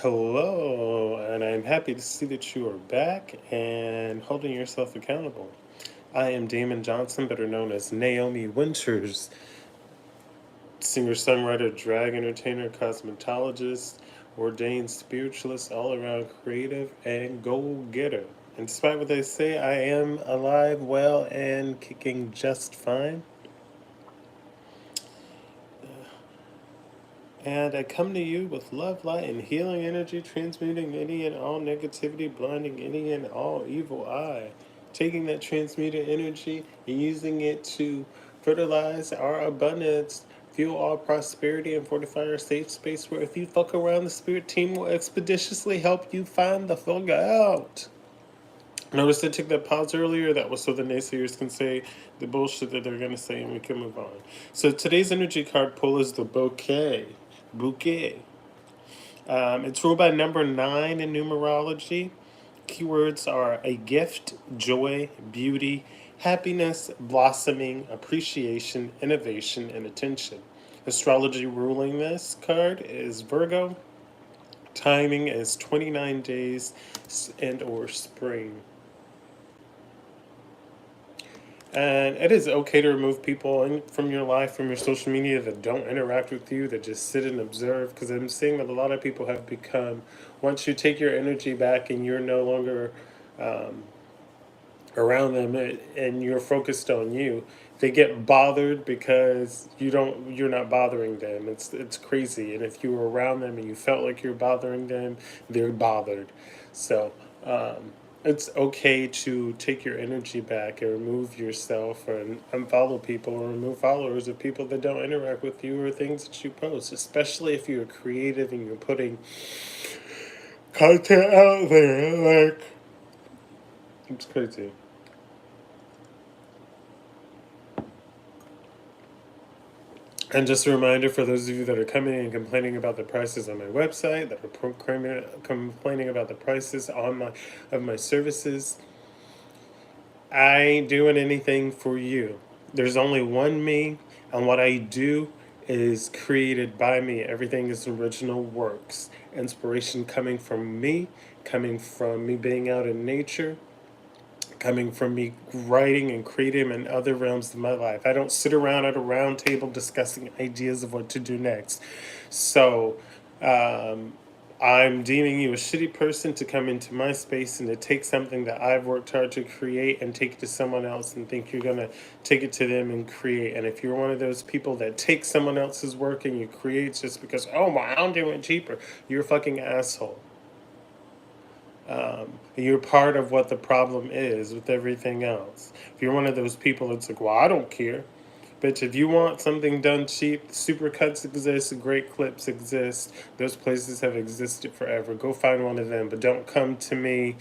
Hello, and I'm happy to see that you are back and holding yourself accountable. I am Damon Johnson, better known as Naomi Wynters, singer songwriter, drag entertainer, cosmetologist, ordained spiritualist, all around creative, and goal getter. And despite what they say, I am alive, well, and kicking just fine. And I come to you with love, light, and healing energy, transmuting any and all negativity, blinding any and all evil eye. Taking that transmuted energy and using it to fertilize our abundance, fuel our prosperity, and fortify our safe space where if you fuck around, the spirit team will expeditiously help you find the fuck out. Notice I took that pause earlier. That was so the naysayers can say the bullshit that they're going to say and we can move on. So today's energy card pull is the bouquet. Bouquet. It's ruled by number 9 in numerology. Keywords are a gift, joy, beauty, happiness, blossoming, appreciation, innovation, and attention. Astrology ruling this card is Virgo. Timing is 29 days and or spring. And it is okay to remove people from your life, from your social media that don't interact with you, that just sit and observe. Because I'm seeing that a lot of people have become, once you take your energy back and you're no longer around them and you're focused on you, they get bothered because you're not bothering them. It's crazy. And if you were around them and you felt like you're bothering them, they're bothered. So it's okay to take your energy back and remove yourself and unfollow people or remove followers of people that don't interact with you or things that you post, especially if you're creative and you're putting content out there. Like, it's crazy. And just a reminder for those of you that are coming and complaining about the prices on my website, that are complaining about the prices of my services, I ain't doing anything for you. There's only one me, and what I do is created by me. Everything is original works. Inspiration coming from me being out in nature, coming from me writing and creating in other realms of my life. I don't sit around at a round table discussing ideas of what to do next. So, I'm deeming you a shitty person to come into my space and to take something that I've worked hard to create and take it to someone else and think you're going to take it to them and create. And if you're one of those people that take someone else's work and you create just because, oh, my, I'm doing it cheaper, you're a fucking asshole. You're part of what the problem is with everything else. If you're one of those people that's like, well, I don't care. Bitch, if you want something done cheap, Supercuts exist, Great Clips exist. Those places have existed forever. Go find one of them, but don't come to me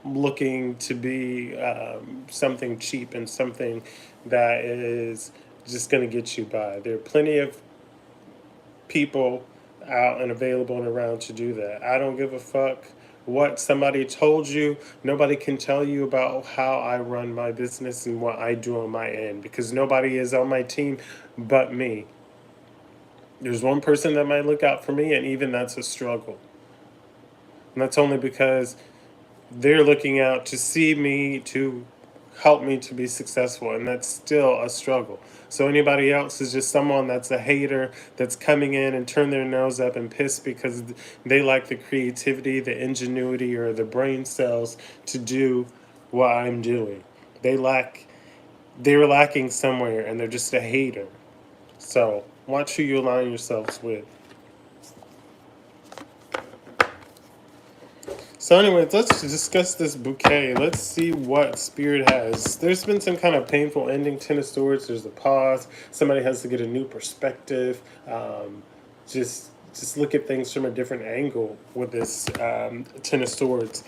looking to be something cheap and something that is just going to get you by. There are plenty of people out and available and around to do that. I don't give a fuck what somebody told you. Nobody can tell you about how I run my business and what I do on my end because nobody is on my team but me. There's one person that might look out for me, and even that's a struggle. And that's only because they're looking out to see me, to help me to be successful, and that's still a struggle. So anybody else is just someone that's a hater that's coming in and turn their nose up and piss because they lack the creativity, the ingenuity, or the brain cells to do what I'm doing. They're lacking somewhere, and they're just a hater. So watch who you align yourselves with. So anyways, let's discuss this bouquet. Let's see what Spirit has. There's been some kind of painful ending. Ten of Swords, there's a pause. Somebody has to get a new perspective. Just look at things from a different angle with this Ten of Swords.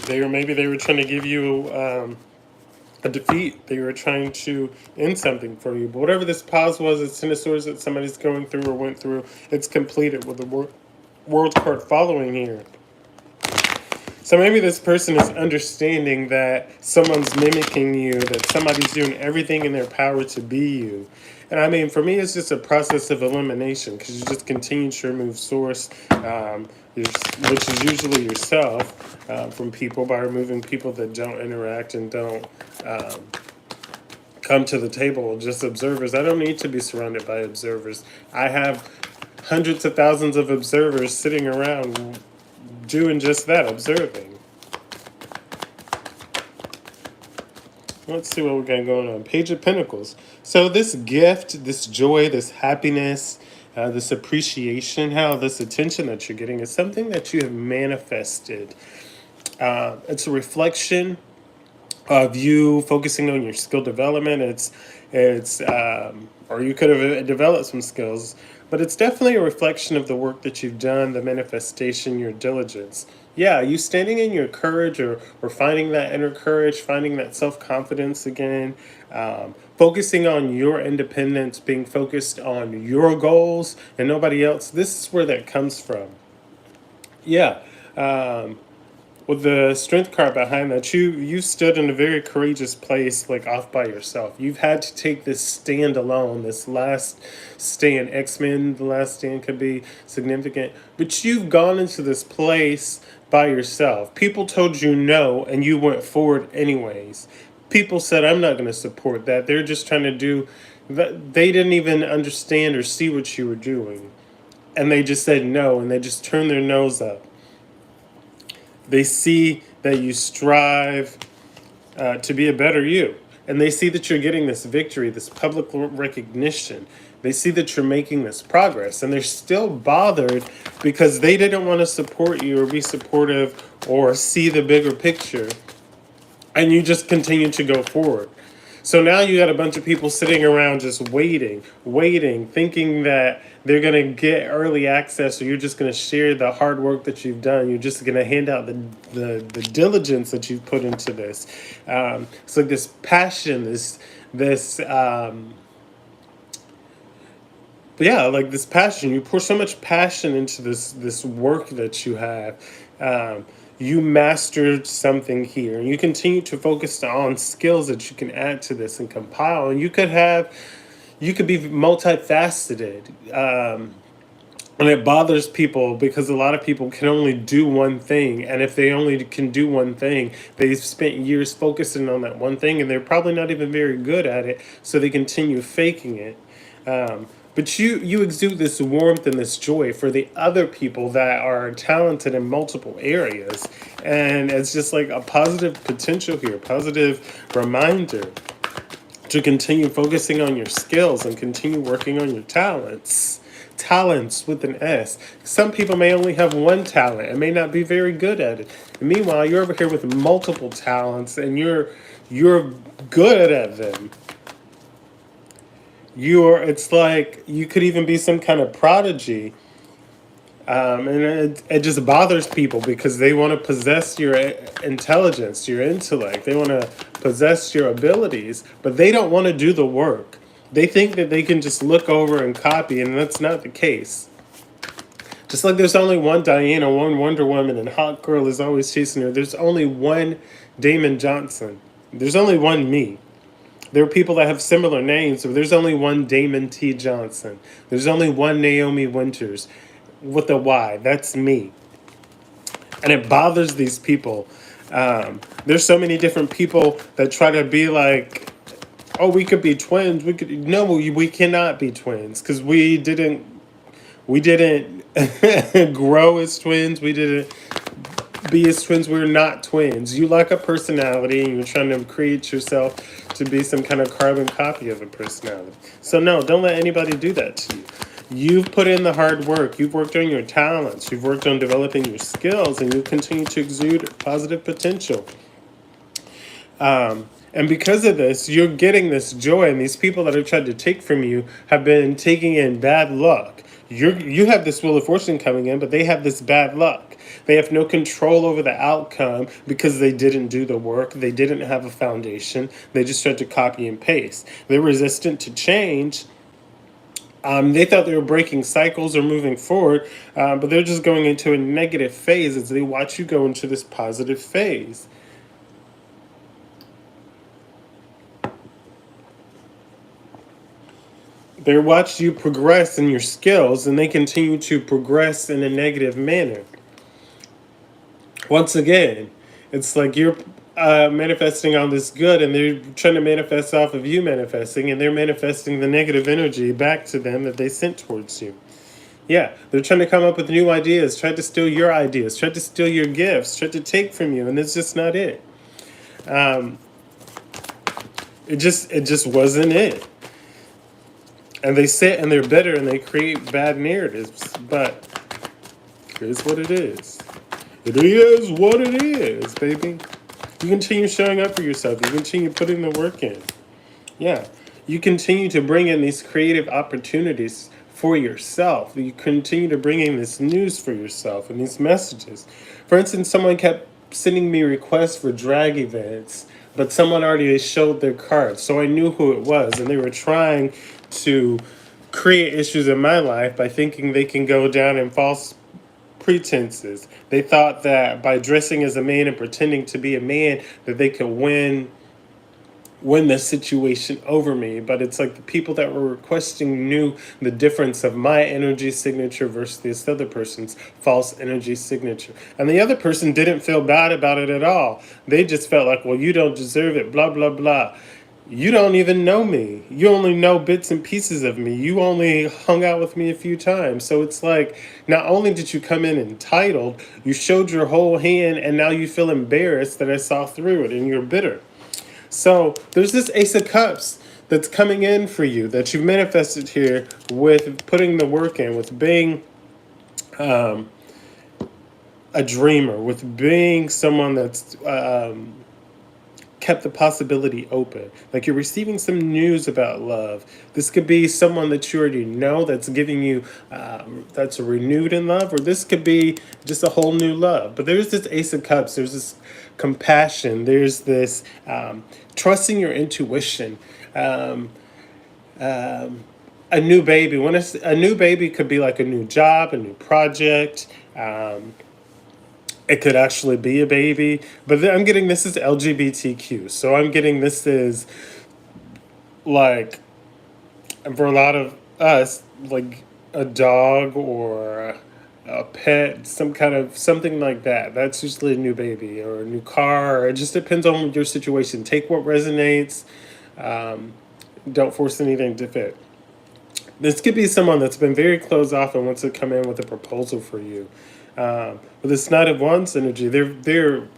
Maybe they were trying to give you a defeat. They were trying to end something for you. But whatever this pause was, it's Ten of Swords that somebody's going through or went through. It's completed with the World card following here. So maybe this person is understanding that someone's mimicking you, that somebody's doing everything in their power to be you. And I mean, for me, it's just a process of elimination because you just continue to remove source, which is usually yourself, from people by removing people that don't interact and don't come to the table, just observers. I don't need to be surrounded by observers. I have hundreds of thousands of observers sitting around doing just that, observing. Let's see what we got going on. Page of Pentacles. So this gift, this joy, this happiness, this appreciation, this attention that you're getting is something that you have manifested. It's a reflection of you focusing on your skill development. Or you could have developed some skills, but it's definitely a reflection of the work that you've done, the manifestation, your diligence. Yeah, you standing in your courage, or finding that inner courage, finding that self-confidence again, focusing on your independence, being focused on your goals and nobody else. This is where that comes from. Yeah. With the strength card behind that, you stood in a very courageous place, like off by yourself. You've had to take this stand alone, this last stand. X-Men, the last stand could be significant, but you've gone into this place by yourself. People told you no, and you went forward anyways. People said, I'm not going to support that. They're just trying to do that. They didn't even understand or see what you were doing, and they just said no, and they just turned their nose up. They see that you strive to be a better you. And they see that you're getting this victory, this public recognition. They see that you're making this progress. And they're still bothered because they didn't want to support you or be supportive or see the bigger picture. And you just continue to go forward. So now you got a bunch of people sitting around just waiting, thinking that they're going to get early access, or you're just going to share the hard work that you've done. You're just going to hand out the diligence that you've put into this. It's like this passion, like this passion. You pour so much passion into this work that you have. You mastered something here, and you continue to focus on skills that you can add to this and compile. And you could be multifaceted. And it bothers people because a lot of people can only do one thing. And if they only can do one thing, they've spent years focusing on that one thing, and they're probably not even very good at it. So they continue faking it. But you exude this warmth and this joy for the other people that are talented in multiple areas. And it's just like a positive potential here, positive reminder to continue focusing on your skills and continue working on your talents. Talents with an S. Some people may only have one talent and may not be very good at it. And meanwhile, you're over here with multiple talents and you're good at them. It's like you could even be some kind of prodigy. And it just bothers people because they want to possess your intelligence, your intellect. They want to possess your abilities, but they don't want to do the work. They think that they can just look over and copy, and that's not the case. Just like there's only one Diana, one Wonder Woman, and Hot Girl is always chasing her. There's only one Damon Johnson. There's only one me. There are people that have similar names, but there's only one Damon T. Johnson. There's only one Naomi Wynters with a Y. That's me. And it bothers these people. There's so many different people that try to be like, oh, we could be twins. We cannot be twins because we didn't grow as twins. We didn't be as twins. We're not twins. You lack a personality and you're trying to create yourself to be some kind of carbon copy of a personality. So no, don't let anybody do that to you. You've put in the hard work. You've worked on your talents. You've worked on developing your skills, and you continue to exude positive potential. And because of this, you're getting this joy, and these people that have tried to take from you have been taking in bad luck. You have this Wheel of Fortune coming in, but they have this bad luck. They have no control over the outcome because they didn't do the work. They didn't have a foundation. They just tried to copy and paste. They're resistant to change They thought they were breaking cycles or moving forward, but they're just going into a negative phase as they watch you go into this positive phase. They watch you progress in your skills, and they continue to progress in a negative manner. Once again, it's like you're manifesting all this good, and they're trying to manifest off of you manifesting, and they're manifesting the negative energy back to them that they sent towards you. Yeah, they're trying to come up with new ideas, try to steal your ideas, try to steal your gifts, try to take from you, and it's just not it. Um, it just wasn't it. And they sit and they're bitter and they create bad narratives, but here's what it is. It is what it is, baby. You continue showing up for yourself. You continue putting the work in. Yeah. You continue to bring in these creative opportunities for yourself. You continue to bring in this news for yourself and these messages. For instance, someone kept sending me requests for drag events, but someone already showed their cards, so I knew who it was, and they were trying to create issues in my life by thinking they can go down in false pretenses. They thought that by dressing as a man and pretending to be a man that they could win the situation over me. But it's like the people that were requesting knew the difference of my energy signature versus this other person's false energy signature. And the other person didn't feel bad about it at all. They just felt like, well, you don't deserve it, blah, blah, blah. You don't even know me. You only know bits and pieces of me. You only hung out with me a few times. So it's like, not only did you come in entitled, you showed your whole hand, and now you feel embarrassed that I saw through it and you're bitter. So there's this Ace of Cups that's coming in for you that you've manifested here with putting the work in, with being a dreamer, with being someone that's kept the possibility open. Like you're receiving some news about love. This could be someone that you already know that's giving you, that's renewed in love, or this could be just a whole new love. But there's this Ace of Cups, there's this compassion, there's this trusting your intuition. A new baby. A new baby could be like a new job, a new project. It could actually be a baby, but I'm getting this is LGBTQ. So I'm getting this is like, and for a lot of us, like a dog or a pet, some kind of something like that. That's usually a new baby or a new car. It just depends on your situation. Take what resonates. Don't force anything to fit. This could be someone that's been very closed off and wants to come in with a proposal for you. With this Knight of Wands energy, they're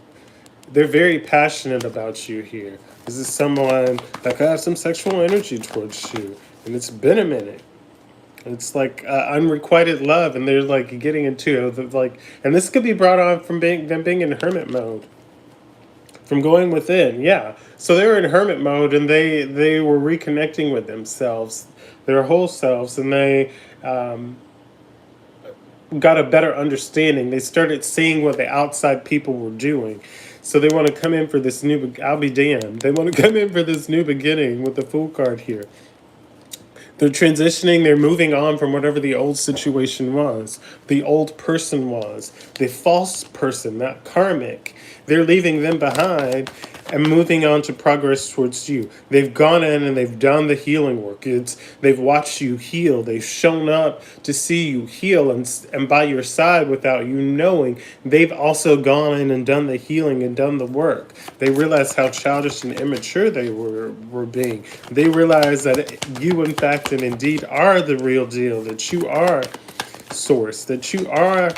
very passionate about you here. This is someone that could have some sexual energy towards you, and it's been a minute. It's like unrequited love, and they're like getting into the, like, and this could be brought on from them being in hermit mode, from going within. Yeah, so they were in hermit mode, and they were reconnecting with themselves, their whole selves, and they got a better understanding. They started seeing what the outside people were doing. So they want to come in for this new, I'll be damned. They want to come in for this new beginning with the Fool card here. They're transitioning, they're moving on from whatever the old situation was, the old person was, the false person, that karmic. They're leaving them behind and moving on to progress towards you. They've gone in and they've done the healing work. They've watched you heal. They've shown up to see you heal and by your side without you knowing. They've also gone in and done the healing and done the work. They realized how childish and immature they were being. They realized that you, in fact, and indeed are the real deal, that you are source, that you are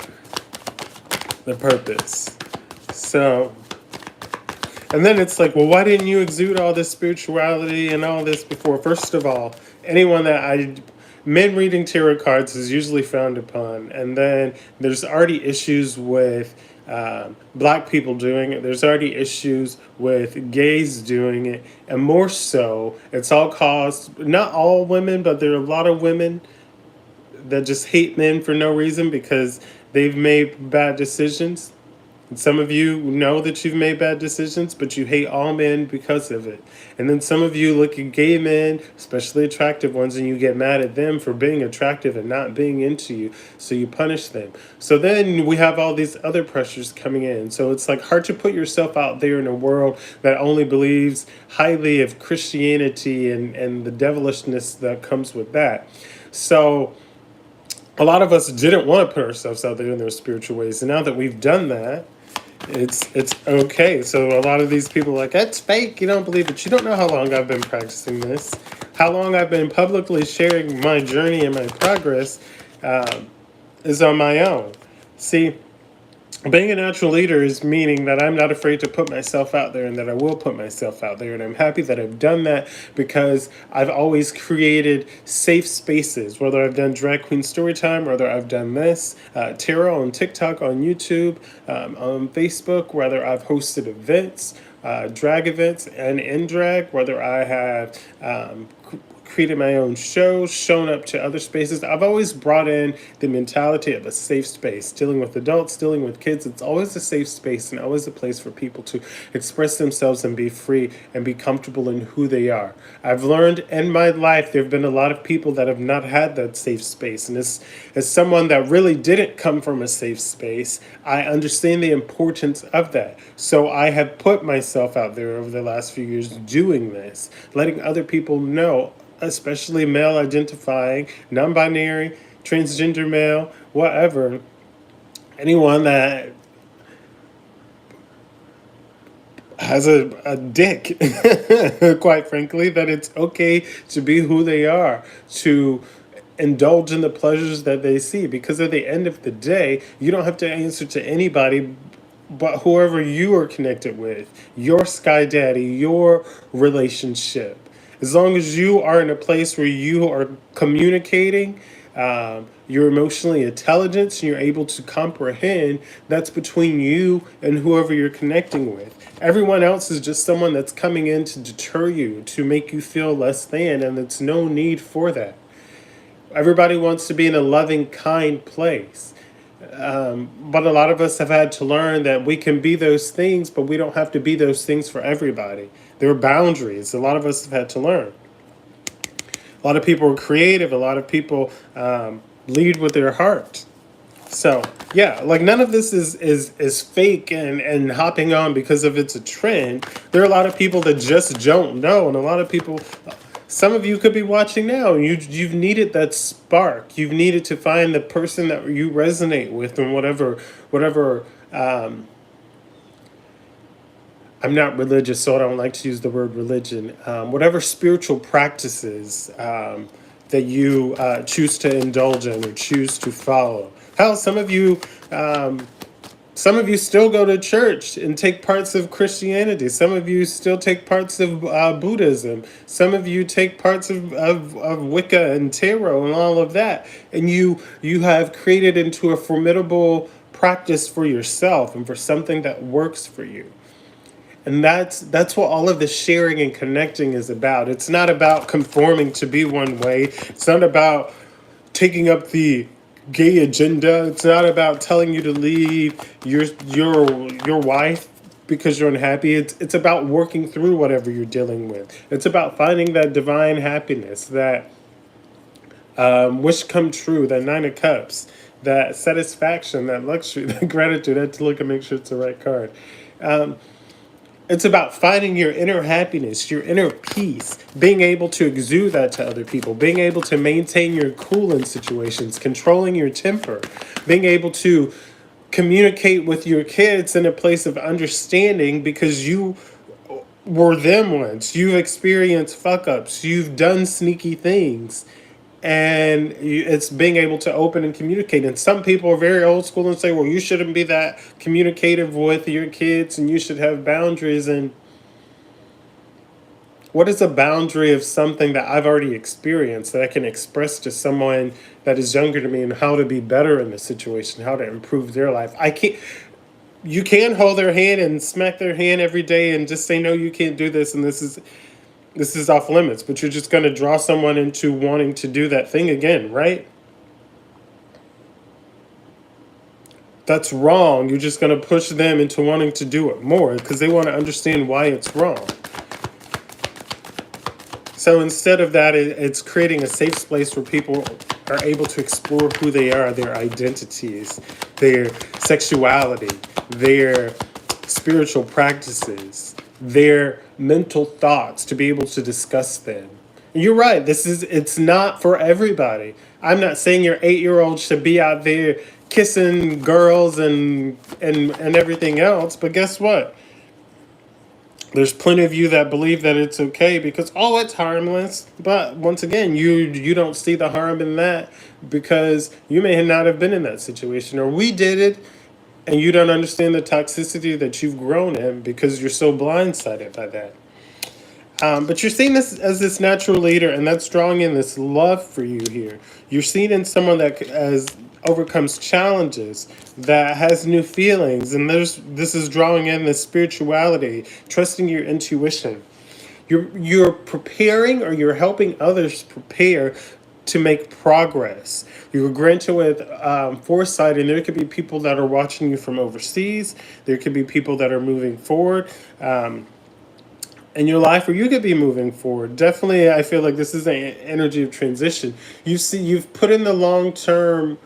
the purpose. So, and then it's like, well, why didn't you exude all this spirituality and all this before? First of all, men reading tarot cards is usually frowned upon. And then there's already issues with black people doing it. There's already issues with gays doing it. And more so, it's all caused, not all women, but there are a lot of women that just hate men for no reason because they've made bad decisions. And some of you know that you've made bad decisions, but you hate all men because of it. And then some of you look at gay men, especially attractive ones, and you get mad at them for being attractive and not being into you. So you punish them. So then we have all these other pressures coming in. So it's like hard to put yourself out there in a world that only believes highly of Christianity and the devilishness that comes with that. So a lot of us didn't want to put ourselves out there in those spiritual ways. And now that we've done that, it's okay. So a lot of these people are like, that's fake. You don't believe it. You don't know how long I've been practicing this, how long I've been publicly sharing my journey and my progress is on my own. See, being a natural leader is meaning that I'm not afraid to put myself out there and that I will put myself out there. And I'm happy that I've done that because I've always created safe spaces, whether I've done drag queen story time, whether I've done this, tarot on TikTok, on YouTube, on Facebook, whether I've hosted events, drag events and in drag, whether I have created my own shows, shown up to other spaces. I've always brought in the mentality of a safe space. Dealing with adults, dealing with kids, it's always a safe space and always a place for people to express themselves and be free and be comfortable in who they are. I've learned in my life there have been a lot of people that have not had that safe space. And as someone that really didn't come from a safe space, I understand the importance of that. So I have put myself out there over the last few years doing this, letting other people know, especially male identifying, non binary, transgender male, whatever, anyone that has a dick, quite frankly, that it's okay to be who they are, to indulge in the pleasures that they see. Because at the end of the day, you don't have to answer to anybody but whoever you are connected with, your sky daddy, your relationship. As long as you are in a place where you are communicating, you're emotionally intelligent, and you're able to comprehend, that's between you and whoever you're connecting with. Everyone else is just someone that's coming in to deter you, to make you feel less than, and it's no need for that. Everybody wants to be in a loving, kind place. But a lot of us have had to learn that we can be those things, but we don't have to be those things for everybody. There are boundaries. A lot of us have had to learn. A lot of people are creative. A lot of people lead with their heart. So yeah, like none of this is fake and hopping on because of it's a trend. There are a lot of people that just don't know, and a lot of people. Some of you could be watching now, and you've needed that spark. You've needed to find the person that you resonate with, and whatever. I'm not religious, so I don't like to use the word religion. Whatever spiritual practices that you choose to indulge in or choose to follow. Hell, some of you still go to church and take parts of Christianity. Some of you still take parts of Buddhism. Some of you take parts of Wicca and tarot and all of that. And you have created into a formidable practice for yourself and for something that works for you. And that's what all of the sharing and connecting is about. It's not about conforming to be one way. It's not about taking up the gay agenda. It's not about telling you to leave your wife because you're unhappy. It's about working through whatever you're dealing with. It's about finding that divine happiness, that wish come true, that 9 of Cups, that satisfaction, that luxury, that gratitude. I had to look and make sure it's the right card. It's about finding your inner happiness, your inner peace, being able to exude that to other people, being able to maintain your cool in situations, controlling your temper, being able to communicate with your kids in a place of understanding because you were them once. You've experienced fuck ups, you've done sneaky things. And it's being able to open and communicate. And some people are very old school and say, well, you shouldn't be that communicative with your kids and you should have boundaries. And what is a boundary of something that I've already experienced that I can express to someone that is younger to me and how to be better in the situation, how to improve their life? You can hold their hand and smack their hand every day and just say, no, you can't do this. And this is off limits, but you're just going to draw someone into wanting to do that thing again, right? that's wrong, you're just going to push them into wanting to do it more because they want to understand why it's wrong. So instead of that, it's creating a safe space where people are able to explore who they are, their identities, their sexuality, their spiritual practices, their mental thoughts, to be able to discuss them. You're right. It's not for everybody. I'm not saying your 8-year-old should be out there kissing girls and everything else, but guess what? There's plenty of you that believe that it's okay because, oh, it's harmless. But once again, you don't see the harm in that because you may not have been in that situation, or we did it and you don't understand the toxicity that you've grown in because you're so blindsided by that. But you're seeing this as this natural leader, and that's drawing in this love for you here. You're seeing in someone that as overcomes challenges, that has new feelings, and this is drawing in this spirituality, trusting your intuition. You're preparing, or you're helping others prepare to make progress. You're granted with foresight, and there could be people that are watching you from overseas. There could be people that are moving forward. In your life, or you could be moving forward. Definitely, I feel like this is an energy of transition. You've put in the long term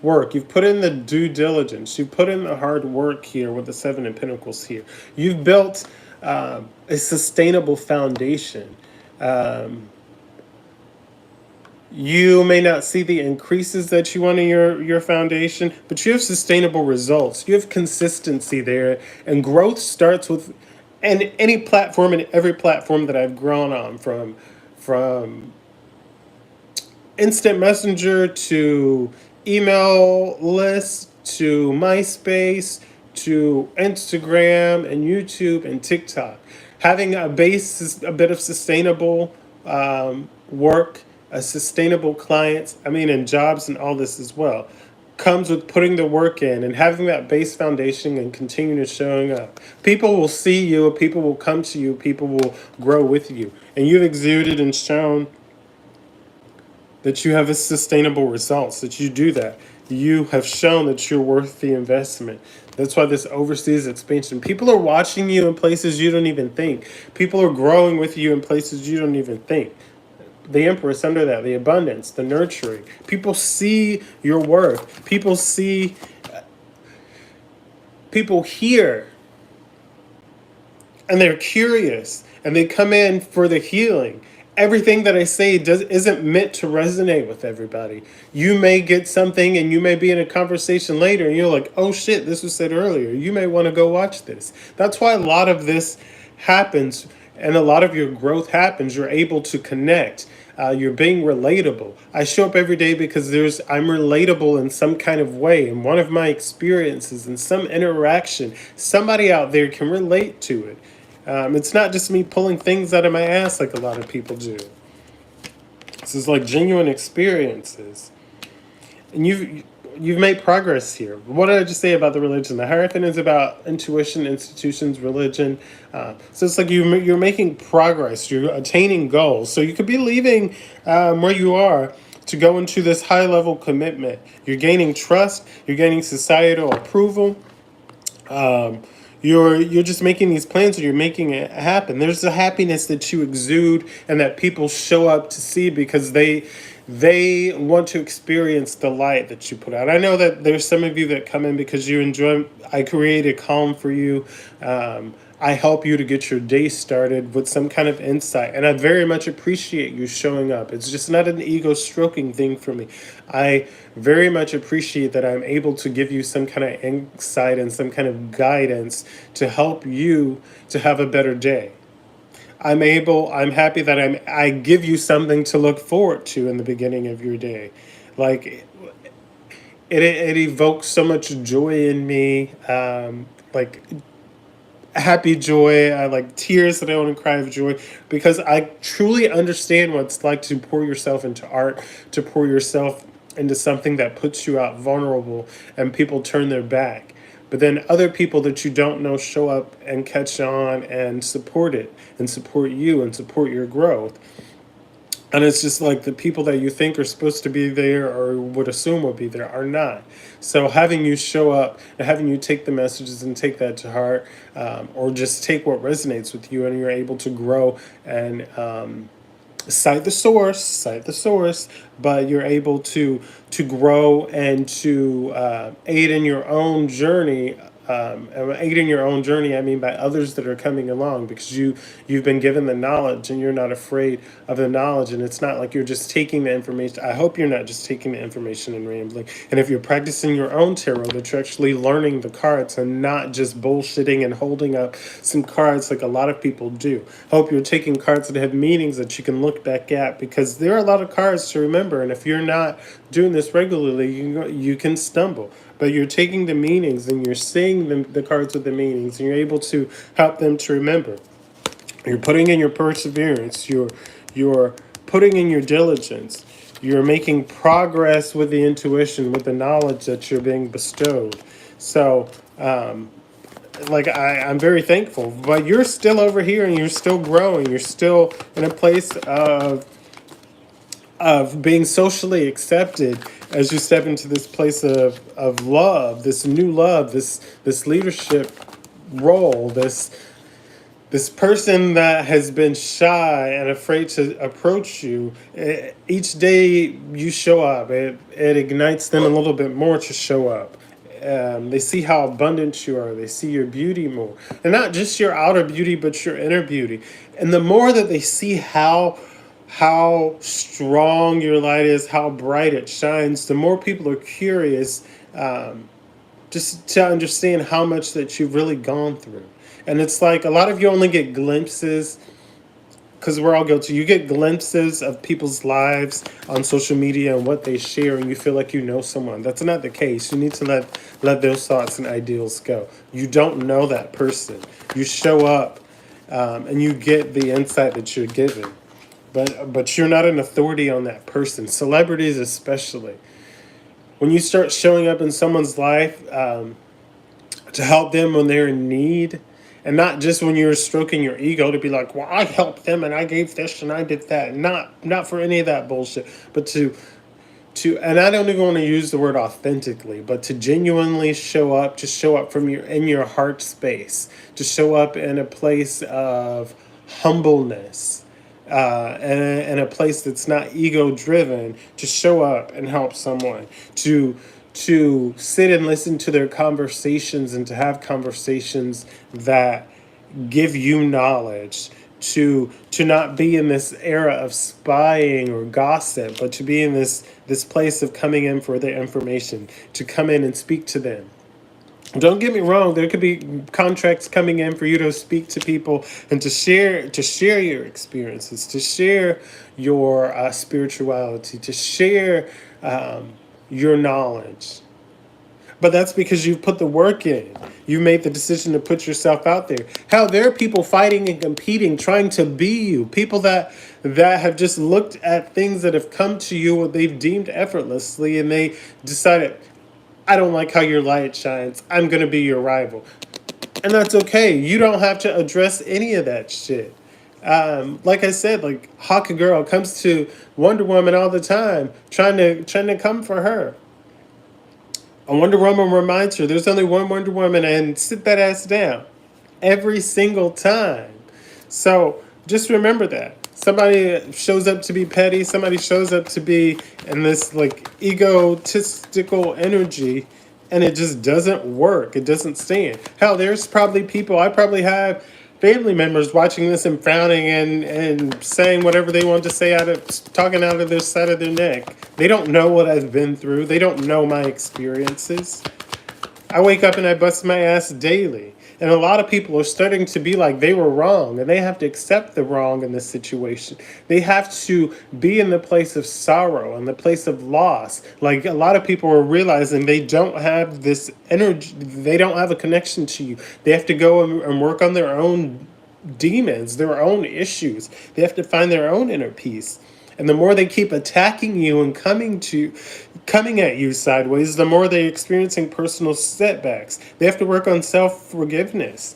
work. You've put in the due diligence. You've put in the hard work here with the Seven of Pentacles here. You've built a sustainable foundation. You may not see the increases that you want in your foundation, but you have sustainable results. You have consistency there, and growth starts with, and any platform and every platform that I've grown on, from instant messenger to email lists to MySpace to Instagram and YouTube and TikTok, having a base, a bit of sustainable work, a sustainable clients, I mean, and jobs and all this as well, comes with putting the work in and having that base foundation and continuing to showing up. People will see you, people will come to you, people will grow with you. And you've exuded and shown that you have a sustainable results, that you do that. You have shown that you're worth the investment. That's why this overseas expansion, people are watching you in places you don't even think. People are growing with you in places you don't even think. The Empress under that, the abundance, the nurturing. People see your worth. People hear, and they're curious, and they come in for the healing. Everything that I say isn't meant to resonate with everybody. You may get something, and you may be in a conversation later, and you're like, oh shit, this was said earlier. You may want to go watch this. That's why a lot of this happens, and a lot of your growth happens. You're able to connect. You're being relatable. I show up every day because I'm relatable in some kind of way. In one of my experiences, in some interaction, somebody out there can relate to it. It's not just me pulling things out of my ass like a lot of people do. This is like genuine experiences. And you've made progress here. What did I just say about the religion? The Hierophant is about intuition, institutions, religion. So it's like you're making progress. You're attaining goals. So you could be leaving where you are to go into this high level commitment. You're gaining trust. You're gaining societal approval. You're just making these plans, and you're making it happen. There's a happiness that you exude and that people show up to see because they want to experience the light that you put out. I know that there's some of you that come in because you enjoy. I created calm for you. I help you to get your day started with some kind of insight. And I very much appreciate you showing up. It's just not an ego stroking thing for me. I very much appreciate that I'm able to give you some kind of insight and some kind of guidance to help you to have a better day. I'm happy that I give you something to look forward to in the beginning of your day. Like, it evokes so much joy in me. Like, happy joy. I like tears that I want to cry of joy because I truly understand what it's like to pour yourself into art, to pour yourself into something that puts you out vulnerable and people turn their back. But then other people that you don't know show up and catch on and support it and support you and support your growth. And it's just like the people that you think are supposed to be there or would assume will be there are not. So having you show up and having you take the messages and take that to heart, or just take what resonates with you, and you're able to grow and cite the source, but you're able to grow and to aid in your own journey. Aid in your own journey, I mean by others that are coming along, because you've been given the knowledge and you're not afraid of the knowledge, and it's not like you're just taking the information. I hope you're not just taking the information and rambling. And if you're practicing your own tarot, that you're actually learning the cards and not just bullshitting and holding up some cards like a lot of people do. Hope you're taking cards that have meanings that you can look back at, because there are a lot of cards to remember, and if you're not doing this regularly, you can stumble. But you're taking the meanings and you're seeing the cards with the meanings, and you're able to help them to remember. You're putting in your perseverance. You're putting in your diligence. You're making progress with the intuition, with the knowledge that you're being bestowed. So, like I'm very thankful. But you're still over here, and you're still growing. You're still in a place of being socially accepted as you step into this place of love, this new love, this leadership role, this person that has been shy and afraid to approach you. Each day you show up, it ignites them a little bit more to show up. They see how abundant you are. They see your beauty more, and not just your outer beauty, but your inner beauty. And the more that they see how strong your light is, how bright it shines, the more people are curious, just to understand how much that you've really gone through. And it's like a lot of you only get glimpses, because we're all guilty. You get glimpses of people's lives on social media and what they share, and you feel like you know someone. That's not the case. You need to let those thoughts and ideals go. You don't know that person. You show up, and you get the insight that you're given. But you're not an authority on that person. Celebrities especially. When you start showing up in someone's life, to help them when they're in need, and not just when you're stroking your ego to be like, well, I helped them and I gave this and I did that. Not for any of that bullshit, but to and I don't even want to use the word authentically, but to genuinely show up, to show up from your heart space, to show up in a place of humbleness, and a place that's not ego driven, to show up and help someone, to sit and listen to their conversations, and to have conversations that give you knowledge, to not be in this era of spying or gossip, but to be in this place of coming in for their information, to come in and speak to them. Don't get me wrong, there could be contracts coming in for you to speak to people and to share your experiences, to share your spirituality, to share your knowledge. But that's because you've put the work in. You made the decision to put yourself out there. Hell, there are people fighting and competing, trying to be you. People that have just looked at things that have come to you, what they've deemed effortlessly, and they decided, I don't like how your light shines. I'm going to be your rival. And that's okay. You don't have to address any of that shit. Like I said, like Hawk Girl comes to Wonder Woman all the time, trying to come for her. A Wonder Woman reminds her there's only one Wonder Woman, and sit that ass down every single time. So just remember that. Somebody shows up to be petty, somebody shows up to be in this like egotistical energy, and it just doesn't work. It doesn't stand. Hell, there's probably people, I probably have family members watching this and frowning and saying whatever they want to say, talking out of their side of their neck. They don't know what I've been through. They don't know my experiences. I wake up and I bust my ass daily. And a lot of people are starting to be like they were wrong, and they have to accept the wrong in this situation. They have to be in the place of sorrow and the place of loss. Like a lot of people are realizing they don't have this energy, they don't have a connection to you. They have to go and work on their own demons, their own issues. They have to find their own inner peace. And the more they keep attacking you and coming at you sideways, the more they're experiencing personal setbacks. They have to work on self-forgiveness.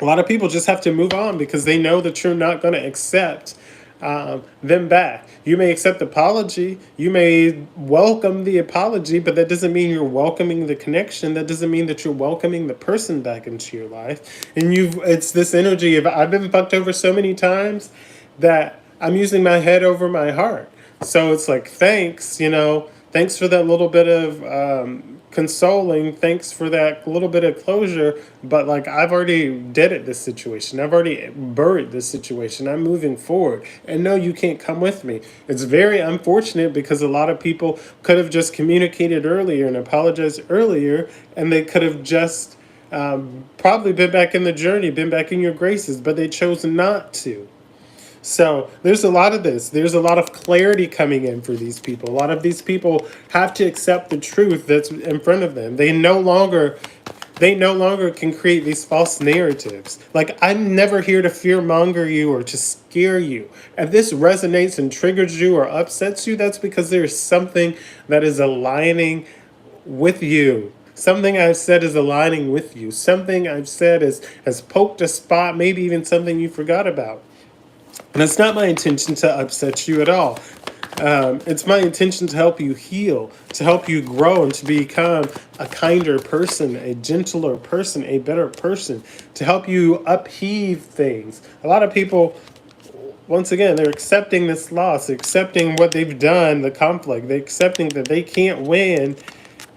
A lot of people just have to move on because they know that you're not going to accept them back. You may accept the apology, you may welcome the apology, but that doesn't mean you're welcoming the connection. That doesn't mean that you're welcoming the person back into your life. And it's this energy of, I've been fucked over so many times that I'm using my head over my heart. So it's like, thanks, thanks for that little bit of consoling. Thanks for that little bit of closure. But like, I've already deaded this situation. I've already buried this situation. I'm moving forward. And no, you can't come with me. It's very unfortunate because a lot of people could have just communicated earlier and apologized earlier, and they could have just probably been back in the journey, been back in your graces, but they chose not to. So there's a lot of this. There's a lot of clarity coming in for these people. A lot of these people have to accept the truth that's in front of them. They no longer can create these false narratives. Like, I'm never here to fear monger you or to scare you. If this resonates and triggers you or upsets you, that's because there's something that is aligning with you. Something I've said is aligning with you. Something I've said has poked a spot, maybe even something you forgot about. And it's not my intention to upset you at all. It's my intention to help you heal, to help you grow, and to become a kinder person, a gentler person, a better person, to help you upheave things. A lot of people, once again, they're accepting this loss, accepting what they've done, the conflict. They're accepting that they can't win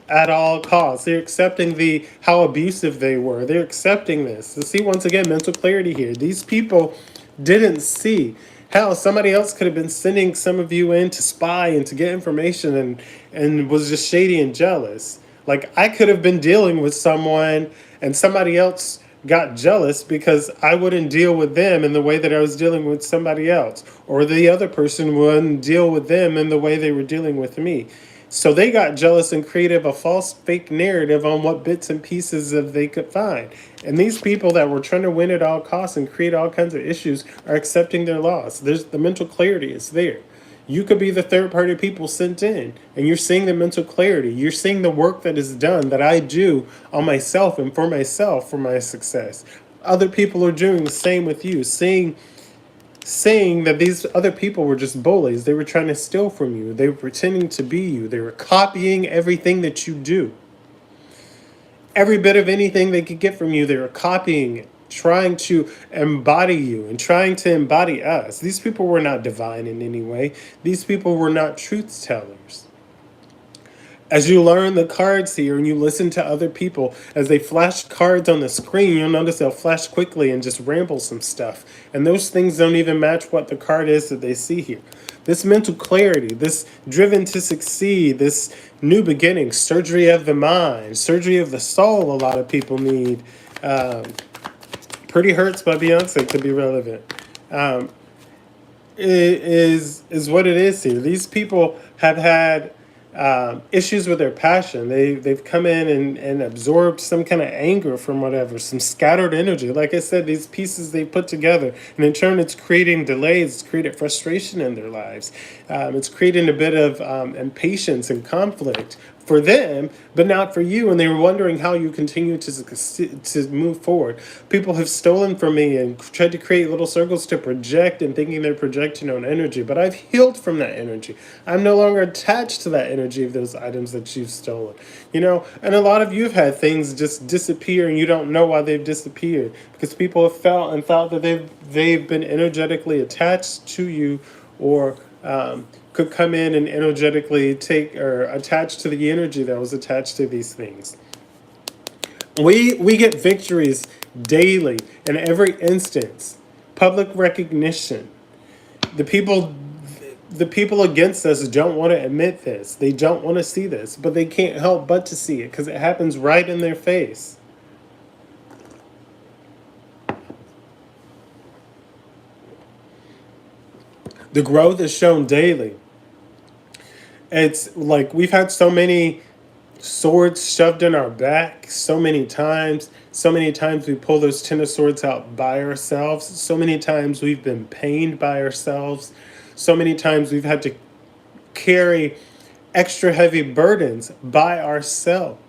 at all costs. They're accepting how abusive they were. They're accepting this. To see, once again, mental clarity here. These people didn't see. Hell, somebody else could have been sending some of you in to spy and to get information, and was just shady and jealous. Like, I could have been dealing with someone and somebody else got jealous because I wouldn't deal with them in the way that I was dealing with somebody else, or the other person wouldn't deal with them in the way they were dealing with me. So they got jealous and created a false fake narrative on what bits and pieces of they could find. And these people that were trying to win at all costs and create all kinds of issues are accepting their loss. There's the mental clarity is there. You could be the third party people sent in, and you're seeing the mental clarity. You're seeing the work that is done, that I do on myself and for myself, for my success. Other people are doing the same with you, saying that these other people were just bullies. They were trying to steal from you. They were pretending to be you. They were copying everything that you do. Every bit of anything they could get from you, they were copying it, trying to embody you and trying to embody us. These people were not divine in any way. These people were not truth tellers. As you learn the cards here and you listen to other people, as they flash cards on the screen, you'll notice they'll flash quickly and just ramble some stuff. And those things don't even match what the card is that they see here. This mental clarity, this driven to succeed, this new beginning, surgery of the mind, surgery of the soul, a lot of people need. Pretty Hurts by Beyonce could be relevant. Is what it is here. These people have had issues with their passion. They've come in and absorbed some kind of anger from whatever, some scattered energy. Like I said, these pieces they put together, and in turn, it's creating delays. It's created frustration in their lives. It's creating a bit of impatience and conflict for them, but not for you. And they were wondering how you continue to move forward. People have stolen from me and tried to create little circles to project and thinking they're projecting on energy. But I've healed from that energy. I'm no longer attached to that energy of those items that you've stolen. And a lot of you have had things just disappear and you don't know why they've disappeared, because people have felt and thought that they've been energetically attached to you, or could come in and energetically take or attach to the energy that was attached to these things. We get victories daily in every instance. Public recognition. The people against us don't want to admit this. They don't want to see this, but they can't help but to see it because it happens right in their face. The growth is shown daily. It's like we've had so many swords shoved in our back so many times. So many times we pull those Ten of Swords out by ourselves. So many times we've been pained by ourselves. So many times we've had to carry extra heavy burdens by ourselves.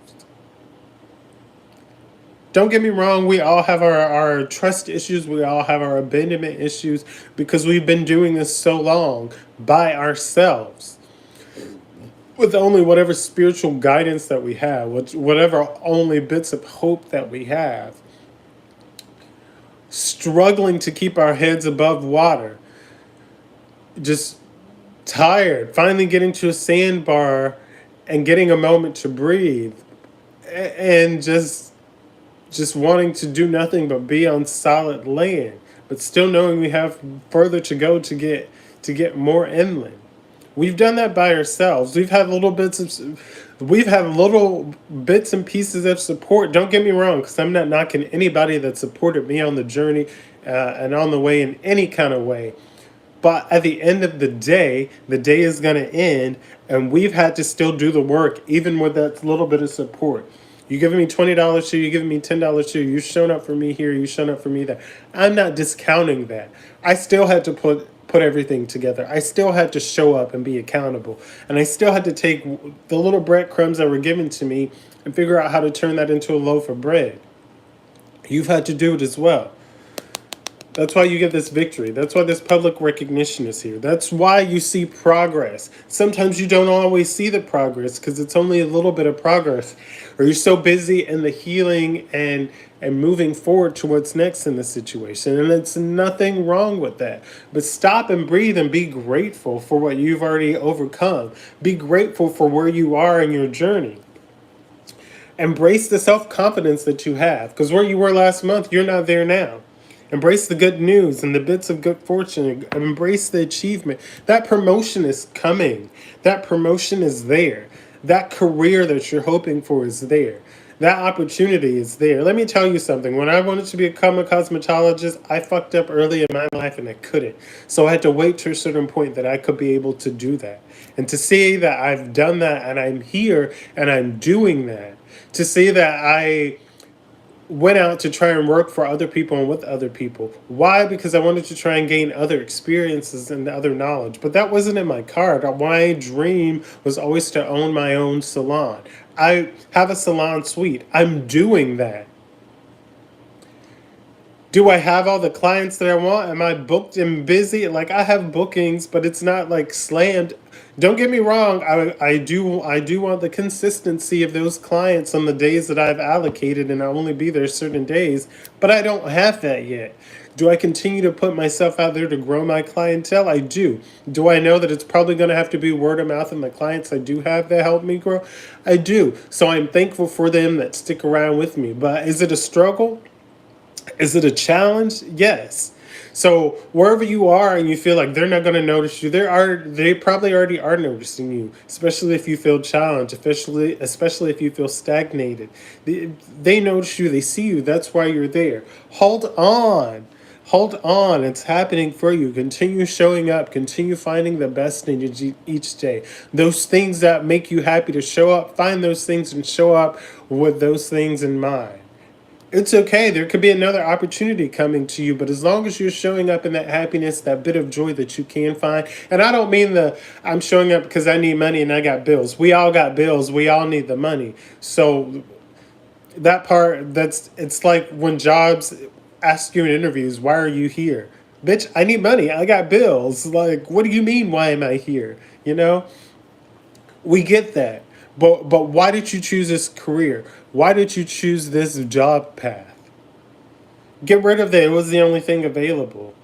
Don't get me wrong, we all have our trust issues, we all have our abandonment issues because we've been doing this so long by ourselves with only whatever spiritual guidance that we have, whatever only bits of hope that we have, struggling to keep our heads above water, just tired, finally getting to a sandbar and getting a moment to breathe, and just wanting to do nothing but be on solid land, but still knowing we have further to go to get more inland. We've done that by ourselves. We've had little bits and pieces of support. Don't get me wrong, because I'm not knocking anybody that supported me on the journey and on the way in any kind of way. But at the end of the day is going to end, and we've had to still do the work, even with that little bit of support. You giving me $20 here, you giving me $10 here, you showing up for me here, you showing up for me there. I'm not discounting that. I still had to put everything together. I still had to show up and be accountable. And I still had to take the little breadcrumbs that were given to me and figure out how to turn that into a loaf of bread. You've had to do it as well. That's why you get this victory. That's why this public recognition is here. That's why you see progress. Sometimes you don't always see the progress because it's only a little bit of progress. Or you're so busy in the healing and moving forward to what's next in the situation. And it's nothing wrong with that. But stop and breathe and be grateful for what you've already overcome. Be grateful for where you are in your journey. Embrace the self-confidence that you have. Because where you were last month, you're not there now. Embrace the good news and the bits of good fortune. Embrace the achievement. That promotion is coming. That promotion is there. That career that you're hoping for is there. That opportunity is there. Let me tell you something. When I wanted to become a cosmetologist, I fucked up early in my life and I couldn't. So I had to wait to a certain point that I could be able to do that. And to see that I've done that and I'm here and I'm doing that. To see that I went out to try and work for other people and with other people. Why? Because I wanted to try and gain other experiences and other knowledge. But that wasn't in my card. My dream was always to own my own salon. I have a salon suite. I'm doing that. Do I have all the clients that I want? Am I booked and busy? Like, I have bookings, but it's not like slammed. Don't get me wrong. I do want the consistency of those clients on the days that I've allocated, and I'll only be there certain days. But I don't have that yet. Do I continue to put myself out there to grow my clientele? I do. Do I know that it's probably going to have to be word of mouth and the clients I do have that help me grow? I do. So I'm thankful for them that stick around with me. But is it a struggle? Is it a challenge? Yes. So wherever you are and you feel like they're not going to notice you, they probably already are noticing you, especially if you feel challenged, especially if you feel stagnated. They notice you, they see you. That's why you're there. Hold on. Hold on. It's happening for you. Continue showing up. Continue finding the best in each day. Those things that make you happy to show up, find those things and show up with those things in mind. It's okay. There could be another opportunity coming to you, but as long as you're showing up in that happiness, that bit of joy that you can find. And I don't mean I'm showing up because I need money and I got bills. We all got bills. We all need the money. So that part, it's like when jobs ask you in interviews, why are you here? Bitch, I need money. I got bills. Like, what do you mean, why am I here? You know? We get that. But why did you choose this career? Why did you choose this job path? Get rid of that. It was the only thing available.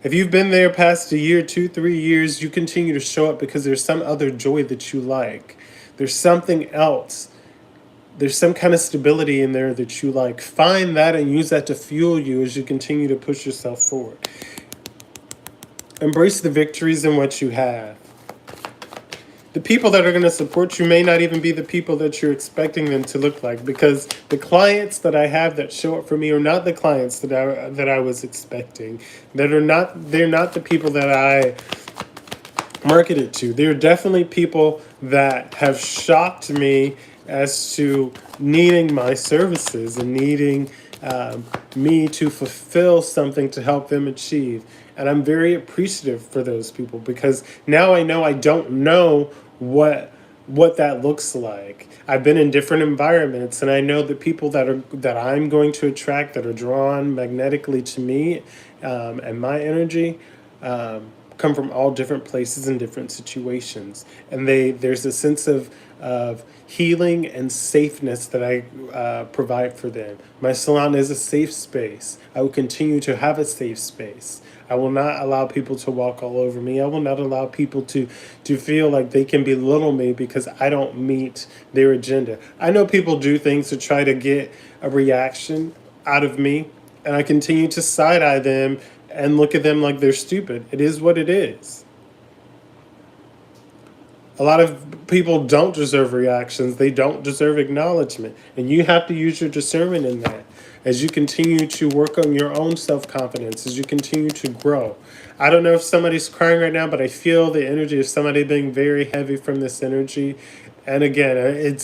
If you've been there past a year, 2, 3 years, you continue to show up because there's some other joy that you like. There's something else. There's some kind of stability in there that you like. Find that and use that to fuel you as you continue to push yourself forward. Embrace the victories in what you have. The people that are going to support you may not even be the people that you're expecting them to look like, because the clients that I have that show up for me are not the clients that I was expecting. They're not the people that I marketed to. They're definitely people that have shocked me as to needing my services and needing me to fulfill something to help them achieve. And I'm very appreciative for those people, because now I know I don't know what what that looks like. I've been in different environments, and I know the people that I'm going to attract, that are drawn magnetically to me, and my energy, come from all different places and different situations, and there's a sense of healing and safeness that I provide for them. My salon is a safe space. I will continue to have a safe space. I will not allow people to walk all over me. I will not allow people to feel like they can belittle me because I don't meet their agenda. I know people do things to try to get a reaction out of me, and I continue to side eye them and look at them like they're stupid. It is what it is. A lot of people don't deserve reactions. They don't deserve acknowledgement. And you have to use your discernment in that as you continue to work on your own self confidence, as you continue to grow. I don't know if somebody's crying right now, but I feel the energy of somebody being very heavy from this energy. And again,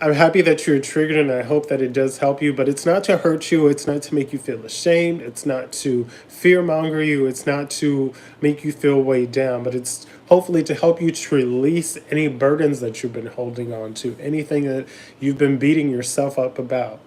I'm happy that you're triggered, and I hope that it does help you, but it's not to hurt you. It's not to make you feel ashamed. It's not to fear monger you. It's not to make you feel weighed down, but it's hopefully to help you to release any burdens that you've been holding on to, anything that you've been beating yourself up about.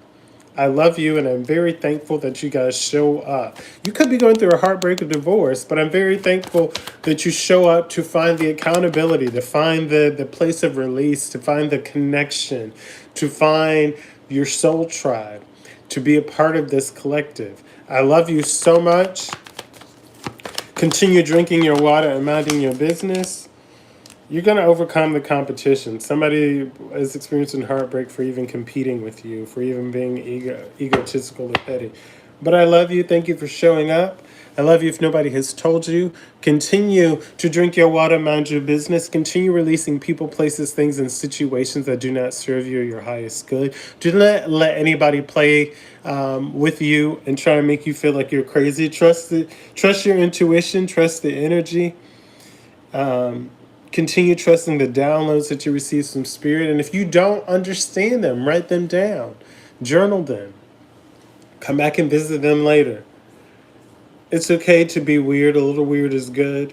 I love you, and I'm very thankful that you guys show up. You could be going through a heartbreak or divorce, but I'm very thankful that you show up to find the accountability, to find the place of release, to find the connection, to find your soul tribe, to be a part of this collective. I love you so much. Continue drinking your water and minding your business. You're going to overcome the competition. Somebody is experiencing heartbreak for even competing with you, for even being egotistical or petty. But I love you. Thank you for showing up. I love you if nobody has told you. Continue to drink your water, mind your business. Continue releasing people, places, things, and situations that do not serve you or your highest good. Do not let anybody play with you and try to make you feel like you're crazy. Trust your intuition. Trust the energy. Continue trusting the downloads that you receive from spirit. And if you don't understand them, write them down, journal them, come back and visit them later. It's okay to be weird. A little weird is good.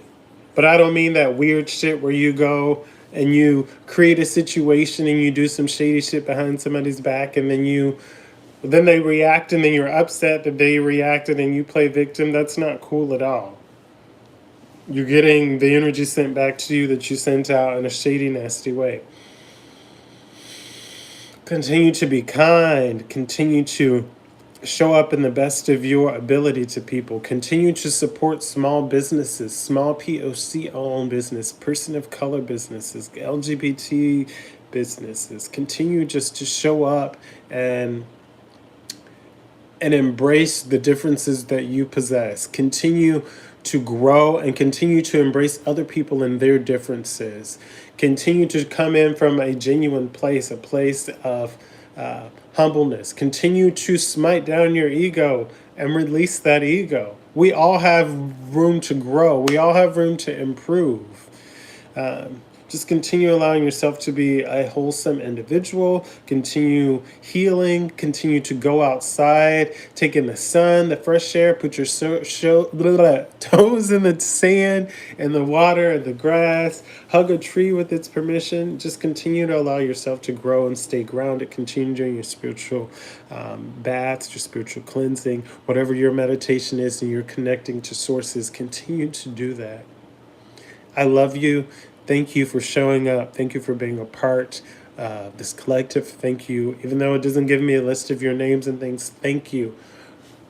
But I don't mean that weird shit where you go and you create a situation and you do some shady shit behind somebody's back, and then they react, and then you're upset that they reacted and you play victim. That's not cool at all. You're getting the energy sent back to you that you sent out in a shady, nasty way. Continue to be kind. Continue to show up in the best of your ability to people. Continue to support small businesses, small POC owned business, person of color businesses, LGBT businesses. Continue just to show up and embrace the differences that you possess. Continue to grow and continue to embrace other people and their differences. Continue to come in from a genuine place, a place of humbleness. Continue to smite down your ego and release that ego. We all have room to grow. We all have room to improve. Just continue allowing yourself to be a wholesome individual. Continue healing. Continue to go outside, take in the sun, the fresh air. Put your toes in the sand, in the water, in the grass. Hug a tree with its permission. Just continue to allow yourself to grow and stay grounded. Continue doing your spiritual baths, your spiritual cleansing, whatever your meditation is, and you're connecting to sources. Continue to do that. I love you. Thank you for showing up. Thank you for being a part of this collective. Thank you. Even though it doesn't give me a list of your names and things, thank you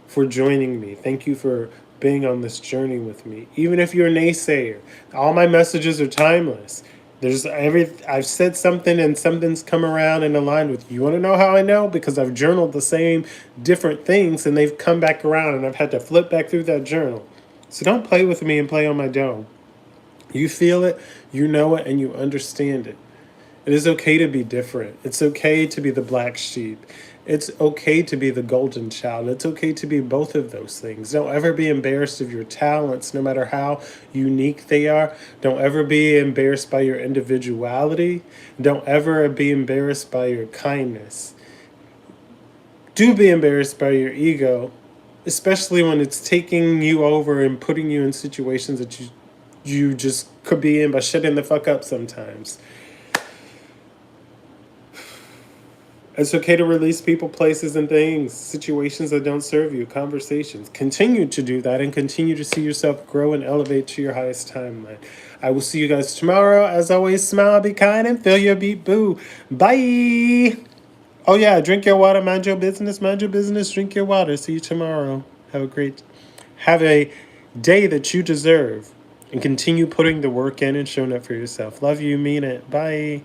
for joining me. Thank you for being on this journey with me. Even if you're a naysayer, all my messages are timeless. I've said something and something's come around and aligned with you. You want to know how I know? Because I've journaled the same different things and they've come back around and I've had to flip back through that journal. So don't play with me and play on my dome. You feel it, you know it, and you understand it. It is okay to be different. It's okay to be the black sheep. It's okay to be the golden child. It's okay to be both of those things. Don't ever be embarrassed of your talents, no matter how unique they are. Don't ever be embarrassed by your individuality. Don't ever be embarrassed by your kindness. Do be embarrassed by your ego, especially when it's taking you over and putting you in situations that you you just could be in by shutting the fuck up sometimes. It's okay to release people, places, and things, situations that don't serve you, conversations. Continue to do that and continue to see yourself grow and elevate to your highest timeline. I will see you guys tomorrow. As always, smile, be kind, and feel your beat. Boo. Bye. Oh, yeah. Drink your water. Mind your business. Mind your business. Drink your water. See you tomorrow. Have a day that you deserve. And continue putting the work in and showing up for yourself. Love you. Mean it. Bye.